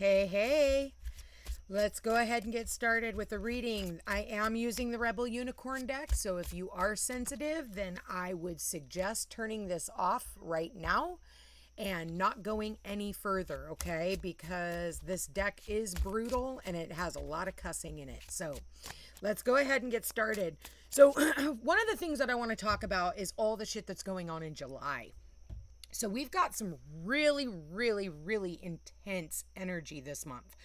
Hey, let's go ahead and get started with the reading. I am using the Rebel Unicorn deck, so if you are sensitive, then I would suggest turning this off right now and not going any further, okay? Because this deck is brutal and it has a lot of cussing in it. So let's go ahead and get started. So one of the things that I want to talk about is all the shit that's going on in July. So we've got some really intense energy this month.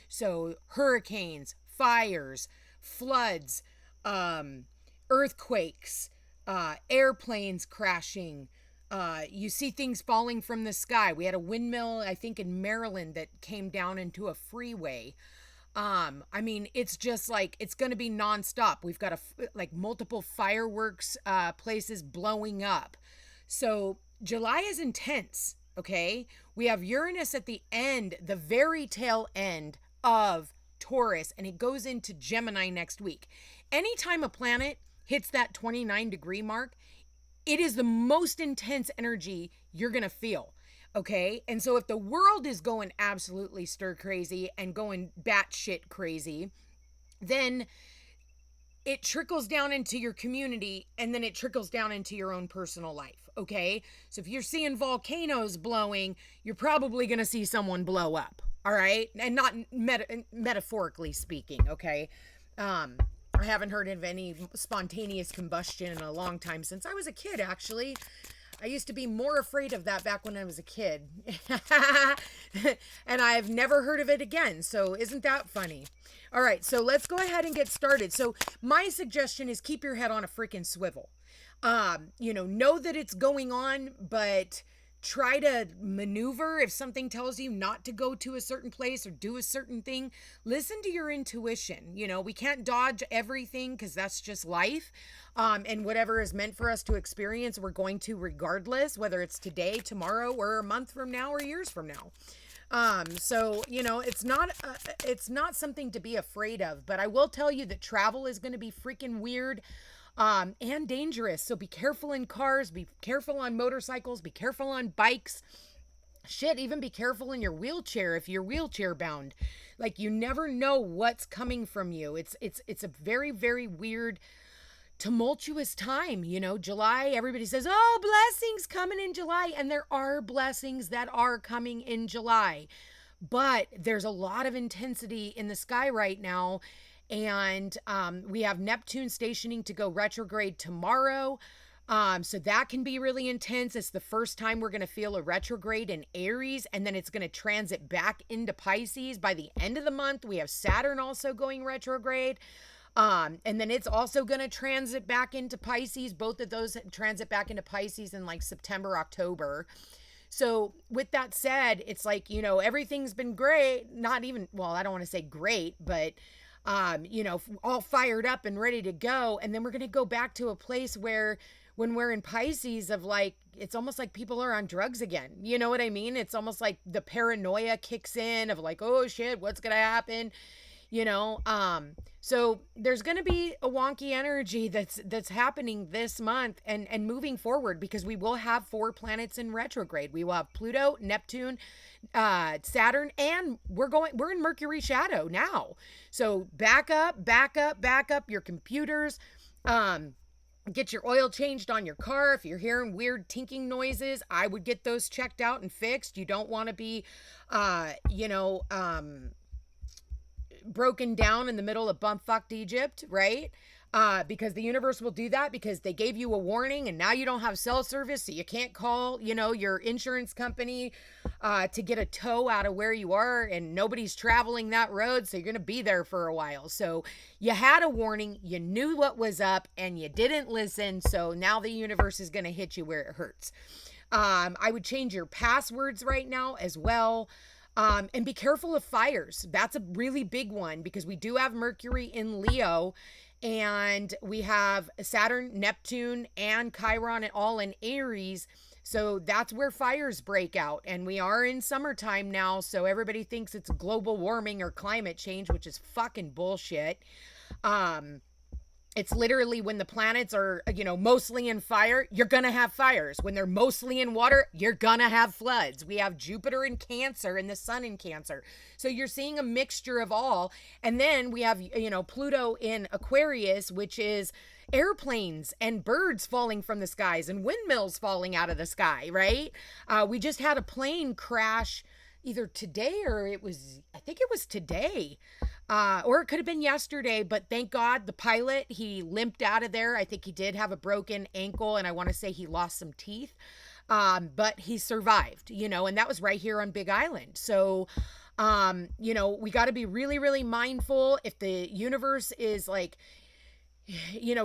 So hurricanes, fires, floods, earthquakes, airplanes crashing. You see things falling from the sky. We had a windmill, I think, in Maryland that came down into a freeway. I mean, it's just like, it's going to be nonstop. We've got multiple fireworks places blowing up. So July is intense, okay? We have Uranus at the end, the very tail end of Taurus, and it goes into Gemini next week. Anytime a planet hits that 29-degree mark, it is the most intense energy you're going to feel, okay? And so if the world is going absolutely stir crazy and going batshit crazy, then it trickles down into your community, and then it trickles down into your own personal life, okay? So if you're seeing volcanoes blowing, you're probably going to see someone blow up, all right? And not metaphorically speaking, okay? I haven't heard of any spontaneous combustion in a long time, since I was a kid, actually. I used to be more afraid of that back when I was a kid. And I've never heard of it again. So isn't that funny? All right, so let's go ahead and get started. So my suggestion is keep your head on a freaking swivel. Know that it's going on, but try to maneuver. If something tells you not to go to a certain place or do a certain thing, listen to your intuition. We can't dodge everything because that's just life. And whatever is meant for us to experience, we're going to regardless, whether it's today, tomorrow, or a month from now, or years from now. It's not something to be afraid of, but I will tell you that travel is going to be freaking weird. And dangerous. So be careful in cars, be careful on motorcycles, be careful on bikes. Shit, even be careful in your wheelchair if you're wheelchair bound. Like, you never know what's coming from you. It's a very weird, tumultuous time. July, everybody says, oh, blessings coming in July. And there are blessings that are coming in July. But there's a lot of intensity in the sky right now. And we have Neptune stationing to go retrograde tomorrow. So that can be really intense. It's the first time we're going to feel a retrograde in Aries, and then it's going to transit back into Pisces. By the end of the month, we have Saturn also going retrograde. And then it's also going to transit back into Pisces. Both of those transit back into Pisces in like September, October. So with that said, it's like, everything's been great. Not even, well, I don't want to say great, but all fired up and ready to go. And then we're going to go back to a place where when we're in Pisces of like, it's almost like people are on drugs again. You know what I mean? It's almost like the paranoia kicks in of like, oh shit, what's going to happen? So there's going to be a wonky energy that's happening this month and moving forward, because we will have 4 planets in retrograde. We will have Pluto, Neptune, Saturn, and we're in Mercury shadow now. So back up your computers. Get your oil changed on your car. If you're hearing weird tinking noises, I would get those checked out and fixed. You don't want to be, broken down in the middle of bumfucked Egypt, right? Because the universe will do that because they gave you a warning and now you don't have cell service, so you can't call, your insurance company to get a tow out of where you are, and nobody's traveling that road, so you're going to be there for a while. So you had a warning, you knew what was up, and you didn't listen, so now the universe is going to hit you where it hurts. I would change your passwords right now as well. And be careful of fires. That's a really big one because we do have Mercury in Leo, and we have Saturn, Neptune, and Chiron all in Aries. So that's where fires break out. And we are in summertime now, so everybody thinks it's global warming or climate change, which is fucking bullshit. It's literally when the planets are, mostly in fire, you're going to have fires. When they're mostly in water, you're going to have floods. We have Jupiter in Cancer and the sun in Cancer. So you're seeing a mixture of all. And then we have, Pluto in Aquarius, which is airplanes and birds falling from the skies and windmills falling out of the sky, right? We just had a plane crash either today or I think it was today. Or it could have been yesterday, but thank God the pilot, he limped out of there. I think he did have a broken ankle, and I want to say he lost some teeth. But he survived, and that was right here on Big Island. So, we got to be really, really mindful if the universe is like,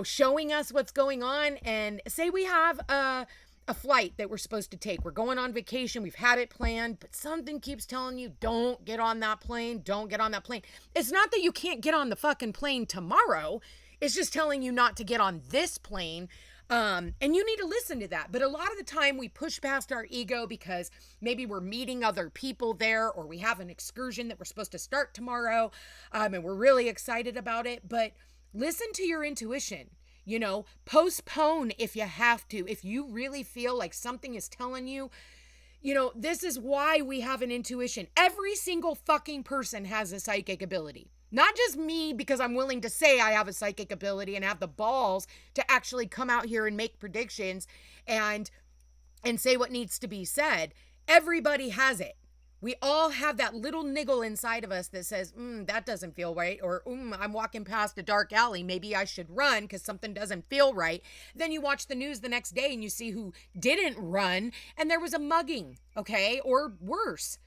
showing us what's going on. And say we have a flight that we're supposed to take. We're going on vacation. We've had it planned, but something keeps telling you, don't get on that plane. Don't get on that plane. It's not that you can't get on the fucking plane tomorrow. It's just telling you not to get on this plane. And you need to listen to that. But a lot of the time we push past our ego because maybe we're meeting other people there, or we have an excursion that we're supposed to start tomorrow. And we're really excited about it, but listen to your intuition. Postpone if you have to. If you really feel like something is telling you, this is why we have an intuition. Every single fucking person has a psychic ability. Not just me, because I'm willing to say I have a psychic ability and have the balls to actually come out here and make predictions and say what needs to be said. Everybody has it. We all have that little niggle inside of us that says, that doesn't feel right. Or, I'm walking past a dark alley. Maybe I should run because something doesn't feel right. Then you watch the news the next day and you see who didn't run and there was a mugging, okay? Or worse.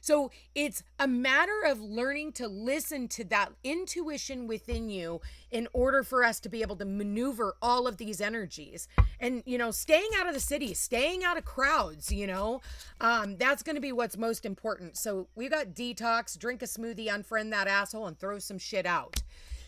So it's a matter of learning to listen to that intuition within you in order for us to be able to maneuver all of these energies. And, staying out of the city, staying out of crowds, that's going to be what's most important. So we got detox, drink a smoothie, unfriend that asshole, and throw some shit out.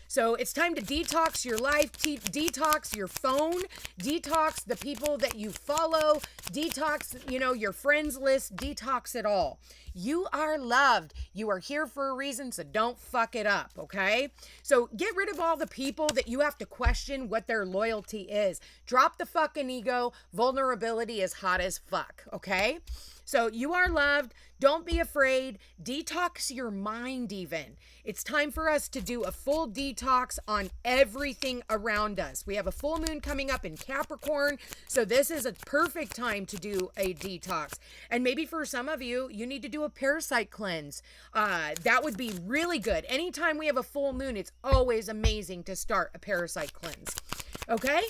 So it's time to detox your life, detox your phone, detox the people that you follow, detox, your friends list, detox it all. You are loved. You are here for a reason, so don't fuck it up, okay? So get rid of all the people that you have to question what their loyalty is. Drop the fucking ego. Vulnerability is hot as fuck, okay? So you are loved. Don't be afraid. Detox your mind even. It's time for us to do a full detox on everything around us. We have a full moon coming up in Capricorn, so this is a perfect time to do a detox. And maybe for some of you, you need to do a parasite cleanse. That would be really good. Anytime we have a full moon, it's always amazing to start a parasite cleanse. Okay?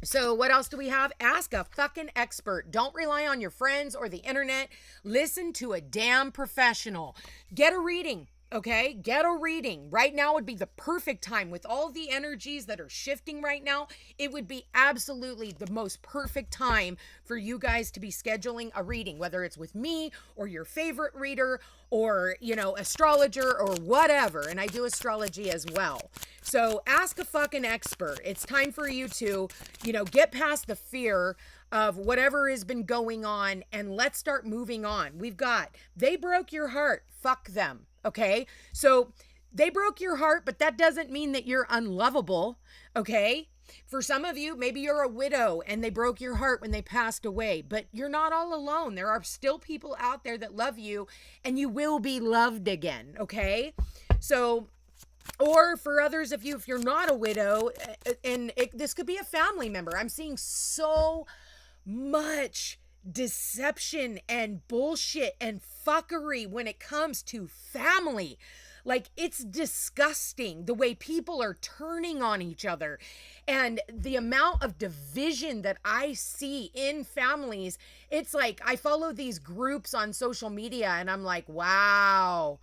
So what else do we have? Ask a fucking expert. Don't rely on your friends or the internet. Listen to a damn professional. Get a reading. Okay, get a reading. Right now would be the perfect time with all the energies that are shifting right now. It would be absolutely the most perfect time for you guys to be scheduling a reading, whether it's with me or your favorite reader or, astrologer or whatever. And I do astrology as well. So ask a fucking expert. It's time for you to, get past the fear of whatever has been going on and let's start moving on. They broke your heart. Fuck them. Okay, so they broke your heart, but that doesn't mean that you're unlovable, okay? For some of you, maybe you're a widow and they broke your heart when they passed away, but you're not all alone. There are still people out there that love you and you will be loved again, okay? So, or for others of you, if you're not a widow, this could be a family member. I'm seeing so much deception and bullshit and fuckery when it comes to family. Like, it's disgusting the way people are turning on each other and the amount of division that I see in families. It's like I follow these groups on social media and I'm like, wow,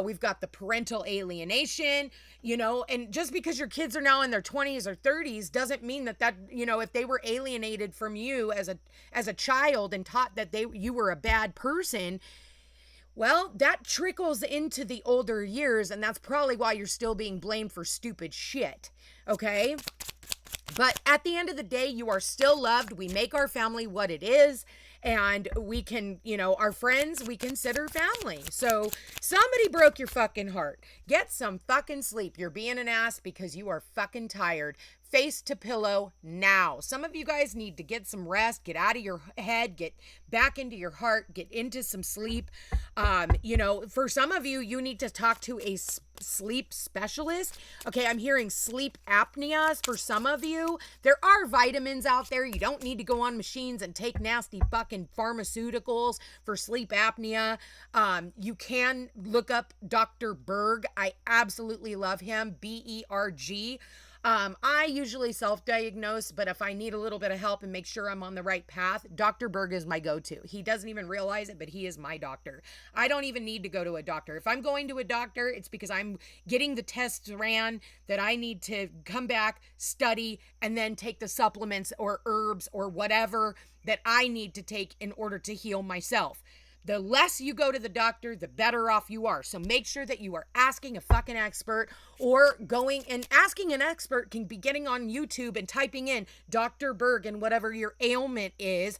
we've got the parental alienation, and just because your kids are now in their 20s or 30s doesn't mean that, if they were alienated from you as a child and taught that you were a bad person, well, that trickles into the older years, and that's probably why you're still being blamed for stupid shit, okay? But at the end of the day, you are still loved. We make our family what it is. and we can, our friends we consider family. So somebody broke your fucking heart. Get some fucking sleep. You're being an ass because you are fucking tired. Face to pillow now. Some of you guys need to get some rest, get out of your head, get back into your heart, get into some sleep. For some of you, you need to talk to a sleep specialist. Okay, I'm hearing sleep apneas for some of you. There are vitamins out there. You don't need to go on machines and take nasty fucking pharmaceuticals for sleep apnea. You can look up Dr. Berg. I absolutely love him. Berg. I usually self-diagnose, but if I need a little bit of help and make sure I'm on the right path, Dr. Berg is my go-to. He doesn't even realize it, but he is my doctor. I don't even need to go to a doctor. If I'm going to a doctor, it's because I'm getting the tests ran that I need to come back, study, and then take the supplements or herbs or whatever that I need to take in order to heal myself. The less you go to the doctor, the better off you are. So make sure that you are asking a fucking expert, or going and asking an expert can be getting on YouTube and typing in Dr. Berg and whatever your ailment is.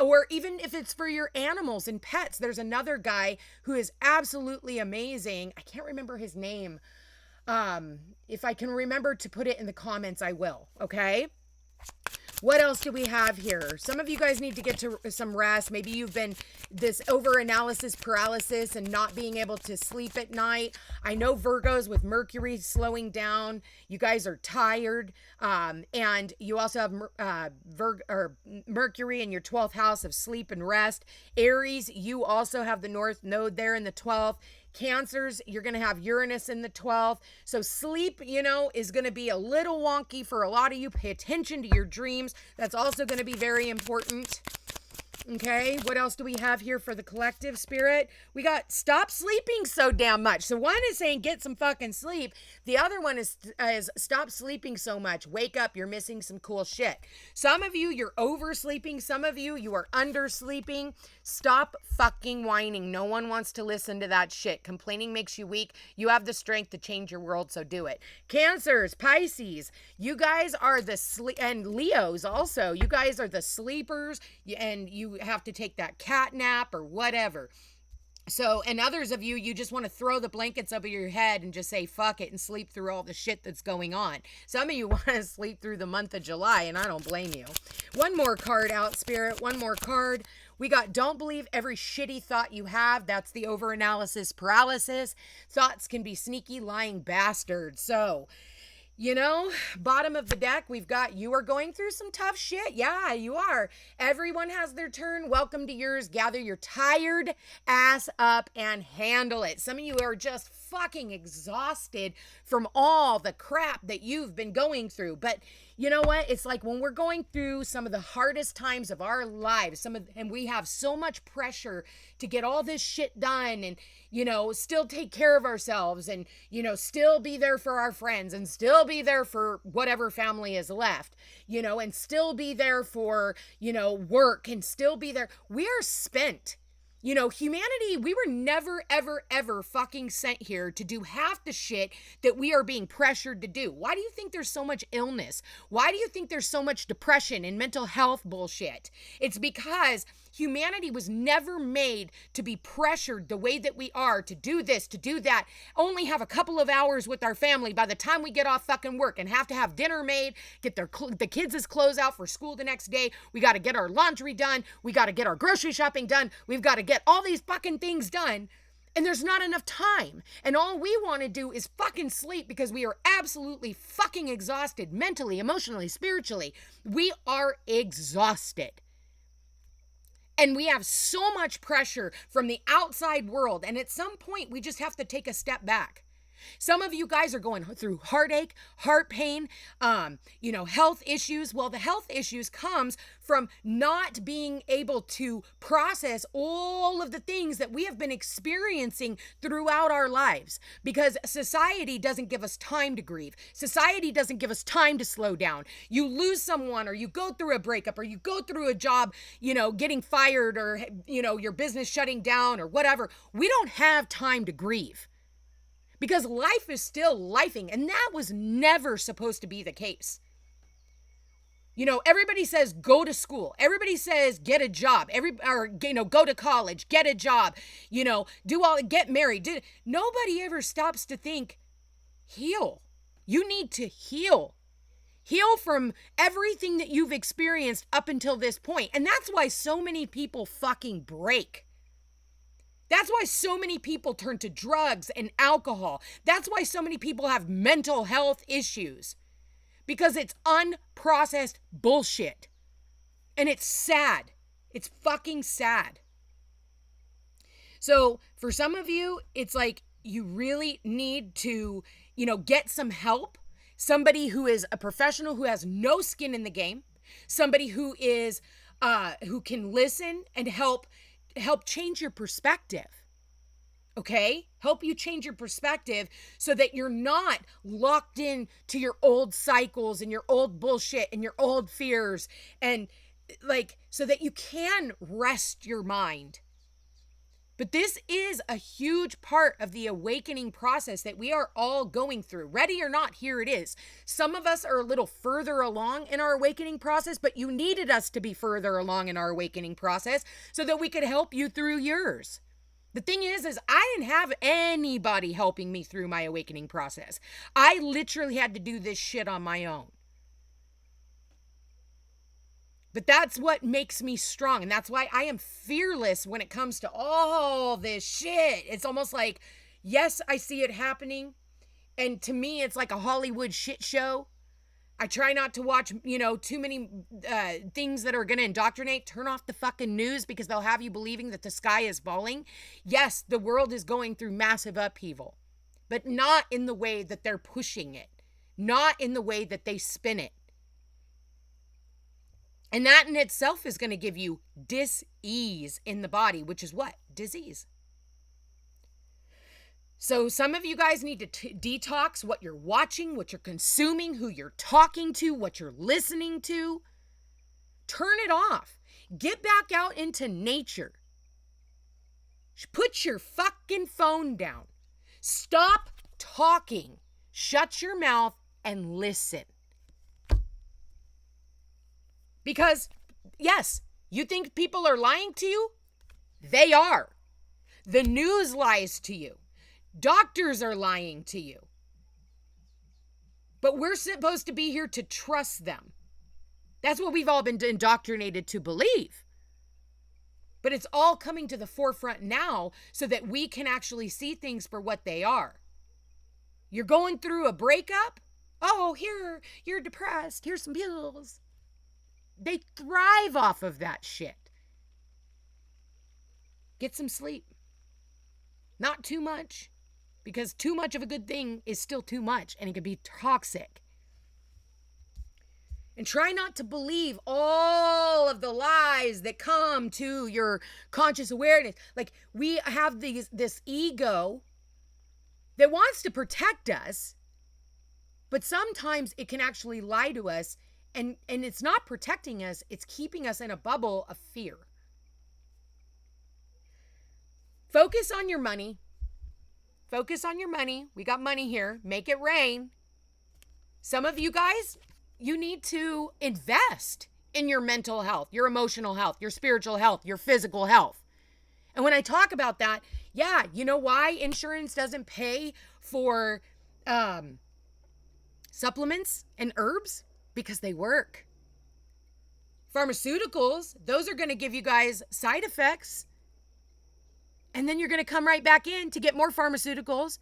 Or even if it's for your animals and pets, there's another guy who is absolutely amazing. I can't remember his name. If I can remember to put it in the comments, I will. Okay. What else do we have here? Some of you guys need to get to some rest. Maybe you've been this over-analysis paralysis and not being able to sleep at night. I know Virgos with Mercury slowing down. You guys are tired. And you also have Mercury in your 12th house of sleep and rest. Aries, you also have the North Node there in the 12th. Cancers, you're going to have Uranus in the 12th. So sleep, is going to be a little wonky for a lot of you. Pay attention to your dreams. That's also going to be very important. Okay, what else do we have here for the collective spirit? We got stop sleeping so damn much. So one is saying get some fucking sleep. The other one is stop sleeping so much. Wake up, you're missing some cool shit. Some of you, you're oversleeping. Some of you, you are undersleeping. Stop fucking whining. No one wants to listen to that shit. Complaining makes you weak. You have the strength to change your world, so do it. Cancers, Pisces, you guys are the and Leos also. You guys are the sleepers, and you have to take that cat nap or whatever. So, and others of you, you just want to throw the blankets over your head and just say fuck it and sleep through all the shit that's going on. Some of you want to sleep through the month of July, and I don't blame you. One more card out, Spirit. One more card. We got don't believe every shitty thought you have. That's the overanalysis paralysis. Thoughts can be sneaky, lying bastards. So, bottom of the deck, we've got you are going through some tough shit. Yeah, you are. Everyone has their turn. Welcome to yours. Gather your tired ass up and handle it. Some of you are just fucking exhausted from all the crap that you've been going through. But you know what? It's like when we're going through some of the hardest times of our lives, and we have so much pressure to get all this shit done and, still take care of ourselves and, still be there for our friends and still be there for whatever family is left, and still be there for, work and still be there. We are spent. Humanity, we were never, ever, ever fucking sent here to do half the shit that we are being pressured to do. Why do you think there's so much illness? Why do you think there's so much depression and mental health bullshit? It's because humanity was never made to be pressured the way that we are, to do this, to do that, only have a couple of hours with our family by the time we get off fucking work and have to have dinner made, get the kids' clothes out for school the next day. We got to get our laundry done. We got to get our grocery shopping done. We've got to get all these fucking things done. And there's not enough time. And all we want to do is fucking sleep because we are absolutely fucking exhausted mentally, emotionally, spiritually. We are exhausted. And we have so much pressure from the outside world. And at some point, we just have to take a step back. Some of you guys are going through heartache, heart pain, health issues. Well, the health issues comes from not being able to process all of the things that we have been experiencing throughout our lives, because society doesn't give us time to grieve. Society doesn't give us time to slow down. You lose someone, or you go through a breakup, or you go through a job, getting fired, or, your business shutting down or whatever. We don't have time to grieve. Because life is still lifing, and that was never supposed to be the case. You know, everybody says go to school. Everybody says get a job. Go to college, get a job. You know, get married. Nobody ever stops to think, heal. You need to heal. Heal from everything that you've experienced up until this point. And that's why so many people fucking break. That's why so many people turn to drugs and alcohol. That's why so many people have mental health issues. Because it's unprocessed bullshit. And it's sad. It's fucking sad. So for some of you, it's like you really need to, get some help. Somebody who is a professional who has no skin in the game. Somebody who is, who can listen and help change your perspective. Okay? Help you change your perspective so that you're not locked in to your old cycles and your old bullshit and your old fears, and so that you can rest your mind. But this is a huge part of the awakening process that we are all going through. Ready or not, here it is. Some of us are a little further along in our awakening process, but you needed us to be further along in our awakening process so that we could help you through yours. The thing is I didn't have anybody helping me through my awakening process. I literally had to do this shit on my own. But that's what makes me strong. And that's why I am fearless when it comes to all this shit. It's almost like, yes, I see it happening. And to me, it's like a Hollywood shit show. I try not to watch, too many things that are going to indoctrinate. Turn off the fucking news because they'll have you believing that the sky is falling. Yes, the world is going through massive upheaval, but not in the way that they're pushing it. Not in the way that they spin it. And that in itself is going to give you dis-ease in the body, which is what? Disease. So some of you guys need to detox what you're watching, what you're consuming, who you're talking to, what you're listening to. Turn it off. Get back out into nature. Put your fucking phone down. Stop talking. Shut your mouth and listen. Because, yes, you think people are lying to you? They are. The news lies to you. Doctors are lying to you. But we're supposed to be here to trust them. That's what we've all been indoctrinated to believe. But it's all coming to the forefront now so that we can actually see things for what they are. You're going through a breakup? Oh, here, you're depressed. Here's some pills. They thrive off of that shit. Get some sleep. Not too much, because too much of a good thing is still too much, and it can be toxic. And try not to believe all of the lies that come to your conscious awareness. Like, we have this ego that wants to protect us, but sometimes it can actually lie to us. And it's not protecting us, it's keeping us in a bubble of fear. Focus on your money. Focus on your money. We got money here. Make it rain. Some of you guys, you need to invest in your mental health, your emotional health, your spiritual health, your physical health. And when I talk about that, yeah, you know why insurance doesn't pay for supplements and herbs? Because they work. Pharmaceuticals, those are going to give you guys side effects. And then you're going to come right back in to get more pharmaceuticals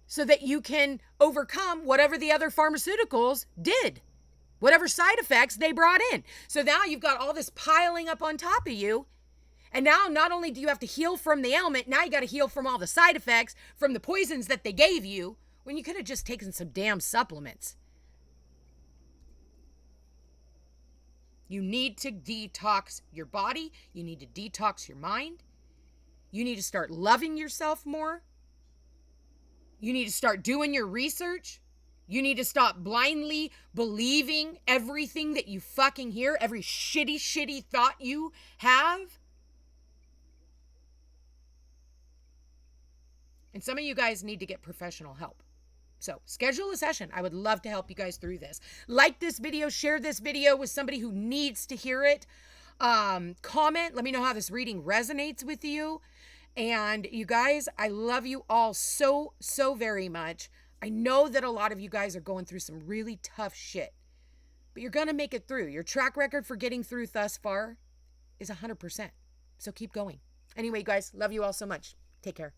so that you can overcome whatever the other pharmaceuticals did, whatever side effects they brought in. So now you've got all this piling up on top of you. And now not only do you have to heal from the ailment, now you got to heal from all the side effects from the poisons that they gave you when you could have just taken some damn supplements. You need to detox your body. You need to detox your mind. You need to start loving yourself more. You need to start doing your research. You need to stop blindly believing everything that you fucking hear, every shitty thought you have. And some of you guys need to get professional help. So schedule a session. I would love to help you guys through this. Like this video, share this video with somebody who needs to hear it. Comment, let me know how this reading resonates with you. And you guys, I love you all so, so very much. I know that a lot of you guys are going through some really tough shit, but you're going to make it through. Your track record for getting through thus far is 100%. So keep going. Anyway, guys, love you all so much. Take care.